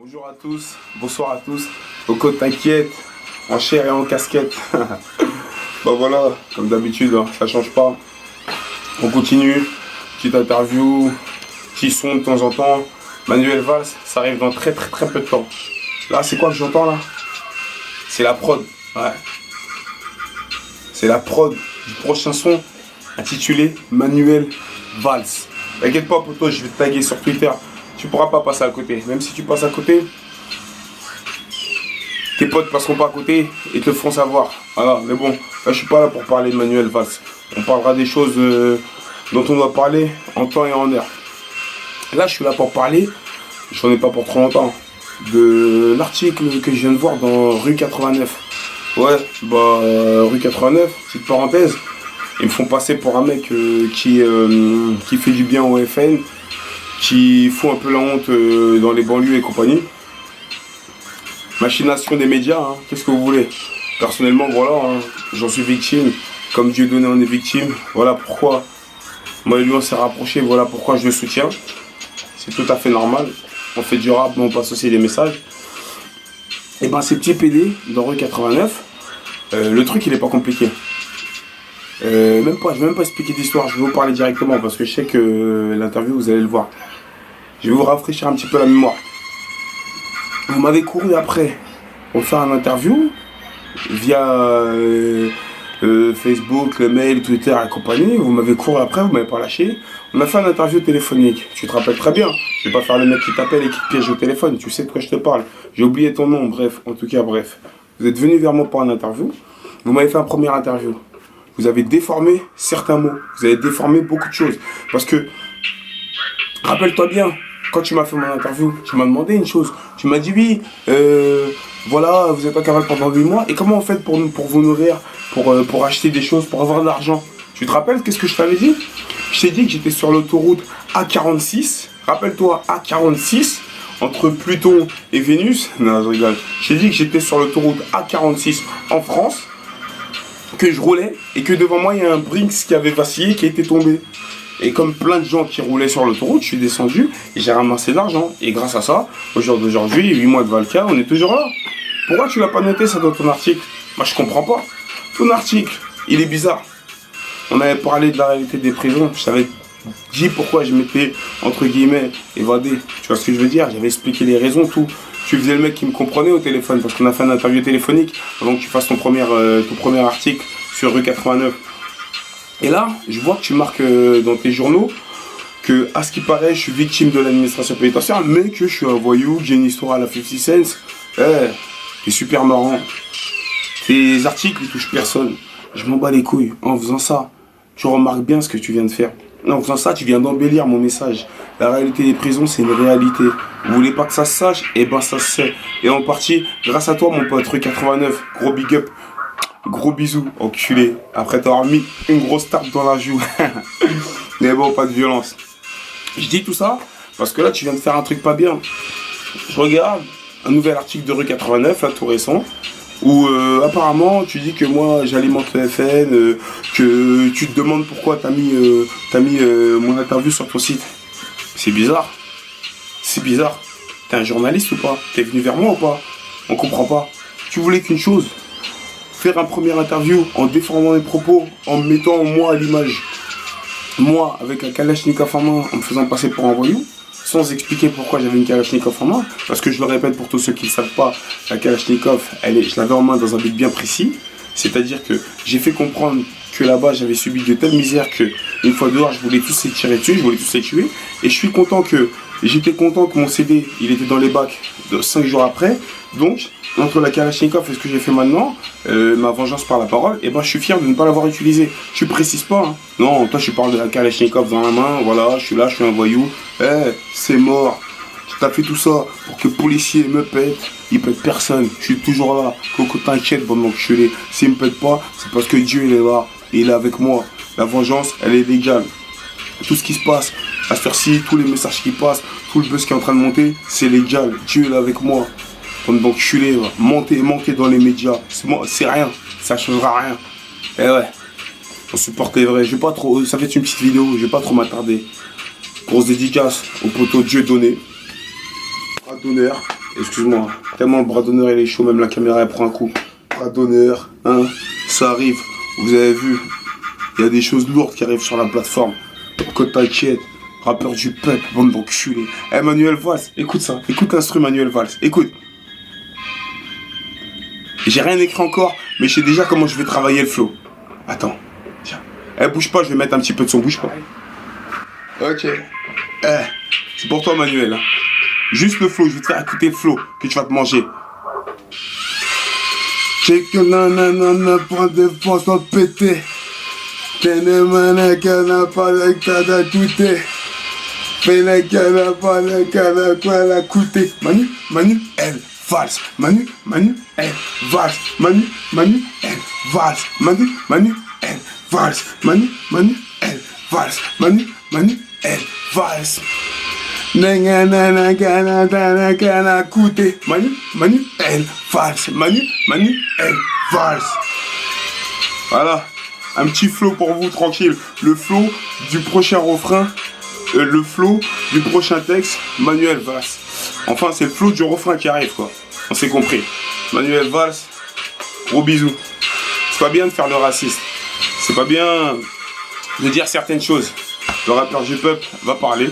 Bonjour à tous, bonsoir à tous. Coco t'inquiète, en chair et en casquette. Bah voilà, comme d'habitude, hein, ça change pas. On continue, petite interview, petit son de temps en temps. Manuel Valls, ça arrive dans très peu de temps. Là, c'est quoi que j'entends là? C'est la prod, ouais. C'est la prod du prochain son intitulé Manuel Valls. T'inquiète pas poto, je vais te taguer sur Twitter. Tu pourras pas passer à côté. Même si tu passes à côté, tes potes passeront pas à côté et te le feront savoir. Voilà, mais bon, là je suis pas là pour parler de Manuel Valls. On parlera des choses dont on doit parler en temps et en heure. Là je suis là pour parler, j'en ai pas pour trop longtemps, de l'article que je viens de voir dans Rue 89. Ouais, bah Rue 89, petite parenthèse, ils me font passer pour un mec qui fait du bien au FN, qui fout un peu la honte dans les banlieues et compagnie. Machination des médias, hein, qu'est-ce que vous voulez? Personnellement, voilà, hein, j'en suis victime, comme Dieudonné en est victime. Voilà pourquoi moi et lui on s'est rapprochés, voilà pourquoi je le soutiens. C'est tout à fait normal. On fait du rap, mais on passe aussi des messages. Et ben ces petits PD dans Rue 89, le truc il est pas compliqué. Je vais même pas expliquer d'histoire, je vais vous parler directement parce que je sais que l'interview vous allez le voir. Je vais vous rafraîchir un petit peu la mémoire. Vous m'avez couru après pour faire une interview via Facebook, le mail, Twitter et compagnie. Vous m'avez couru après, vous m'avez pas lâché. On a fait une interview téléphonique. Tu te rappelles très bien. Je vais pas faire le mec qui t'appelle et qui te piège au téléphone. Tu sais de quoi je te parle. J'ai oublié ton nom, bref. En tout cas, bref. Vous êtes venu vers moi pour une interview. Vous m'avez fait une première interview. Vous avez déformé certains mots. Vous avez déformé beaucoup de choses. Parce que, rappelle-toi bien, quand tu m'as fait mon interview, tu m'as demandé une chose. Tu m'as dit oui, voilà, vous êtes en cavale pendant 8 mois. Et comment vous faites pour vous nourrir, pour acheter des choses, pour avoir de l'argent? Tu te rappelles qu'est-ce que je t'avais dit? Je t'ai dit que j'étais sur l'autoroute A46. Rappelle-toi, A46, entre Pluton et Vénus. Non, je rigole. Je t'ai dit que j'étais sur l'autoroute A46 en France, que je roulais et que devant moi, il y a un Brinks qui avait vacillé, qui était tombé. Et comme plein de gens qui roulaient sur l'autoroute, je suis descendu et j'ai ramassé de l'argent. Et grâce à ça, au jour d'aujourd'hui, 8 mois de Valka, on est toujours là. Pourquoi tu l'as pas noté ça dans ton article? Moi je comprends pas. Ton article, il est bizarre. On avait parlé de la réalité des prisons. Je t'avais dit pourquoi je m'étais, entre guillemets, évadé. Tu vois ce que je veux dire? J'avais expliqué les raisons, tout. Tu faisais le mec qui me comprenait au téléphone parce qu'on a fait une interview téléphonique avant que tu fasses ton premier article sur Rue 89. Et là, je vois que tu marques dans tes journaux que, à ce qui paraît, je suis victime de l'administration pénitentiaire, mais que je suis un voyou, que j'ai une histoire à la 50 Cent. C'est super marrant. Tes articles, ils touchent personne. Je m'en bats les couilles. En faisant ça, tu remarques bien ce que tu viens de faire. En faisant ça, tu viens d'embellir mon message. La réalité des prisons, c'est une réalité. Vous voulez pas que ça se sache? Eh ben, ça se sait. Et en partie, grâce à toi, mon pote, Rue 89, gros big up. Gros bisous, enculé. Après t'avoir mis une grosse tape dans la joue. Mais bon, pas de violence. Je dis tout ça parce que là, tu viens de faire un truc pas bien. Je regarde un nouvel article de Rue 89, là, tout récent, où apparemment, tu dis que moi, j'alimente le FN, que tu te demandes pourquoi t'as mis mon interview sur ton site. C'est bizarre. C'est bizarre. T'es un journaliste ou pas? T'es venu vers moi ou pas? On comprend pas. Tu voulais qu'une chose. Faire un premier interview en déformant mes propos, en me mettant moi à l'image. Moi, avec un Kalachnikov en main, en me faisant passer pour un voyou, sans expliquer pourquoi j'avais une Kalachnikov en main. Parce que je le répète pour tous ceux qui ne savent pas, la Kalachnikov, je l'avais en main dans un but bien précis. C'est-à-dire que j'ai fait comprendre que là-bas, j'avais subi de telles misères que, une fois dehors, je voulais tous les tirer dessus, je voulais tous les tuer. Et j'étais content que mon CD, il était dans les bacs de 5 jours après. Donc, entre la Kalachnikov et ce que j'ai fait maintenant, ma vengeance par la parole, et ben je suis fier de ne pas l'avoir utilisé. Tu précises pas, hein. Non, toi je parle de la Kalachnikov dans la main, voilà, je suis là, je suis un voyou. C'est mort. T'as fait tout ça pour que le policier me pète, il pète personne. Je suis toujours là. Coco t'inquiète, bon enculé. S'il me pète pas, c'est parce que Dieu il est là. Et il est avec moi. La vengeance, elle est légale. Tout ce qui se passe, à cette heure-ci, tous les messages qui passent, tout le buzz qui est en train de monter, c'est légal. Dieu il est avec moi. Comme d'enculé, monter dans les médias. C'est rien. Ça changera rien. Eh ouais. On supporte les vrais. Je vais pas trop. Ça fait une petite vidéo, je vais pas trop m'attarder. Grosse dédicace au poteau Dieudonné. À d'honneur. Excuse-moi, tellement le bras d'honneur il est chaud, même la caméra elle prend un coup. Bras d'honneur, hein, ça arrive. Vous avez vu, il y a des choses lourdes qui arrivent sur la plateforme. Donc t'inquiète, rappeur du peuple, bande d'enculés. Eh Manuel Valls, écoute ça, écoute l'instru Manuel Valls, écoute. J'ai rien écrit encore, mais je sais déjà comment je vais travailler le flow. Attends, tiens. Eh, bouge pas, je vais mettre un petit peu de son, bouge pas. Ok. Eh, c'est pour toi Manuel. Hein. Juste le flow, je vais te faire écouter le flow que tu vas te manger. J'ai que nanana, point de force à péter. Qu'elle mana, qu'elle n'a pas le cas à douter. Fais la qu'elle pas le cas à quoi elle a coûté. Manu, elle Valls. Manu, elle Valls. Manu, elle Valls. Manu, elle Valls. Manu, elle Valls. Manu, elle Valls. Nana, gana, coûté. Manu, elle Valls. Manu, elle Valls. Voilà, un petit flow pour vous, tranquille. Le flow du prochain refrain, le flow du prochain texte, Manuel Valls. Enfin, c'est le flow du refrain qui arrive, quoi. On s'est compris. Manuel Valls, gros bisous. C'est pas bien de faire le raciste. C'est pas bien de dire certaines choses. Le rappeur du peuple va parler.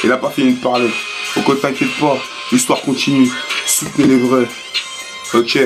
Il a pas fini de parler. Donc, t'inquiète pas, l'histoire continue. Soutenez les vrais. Ok.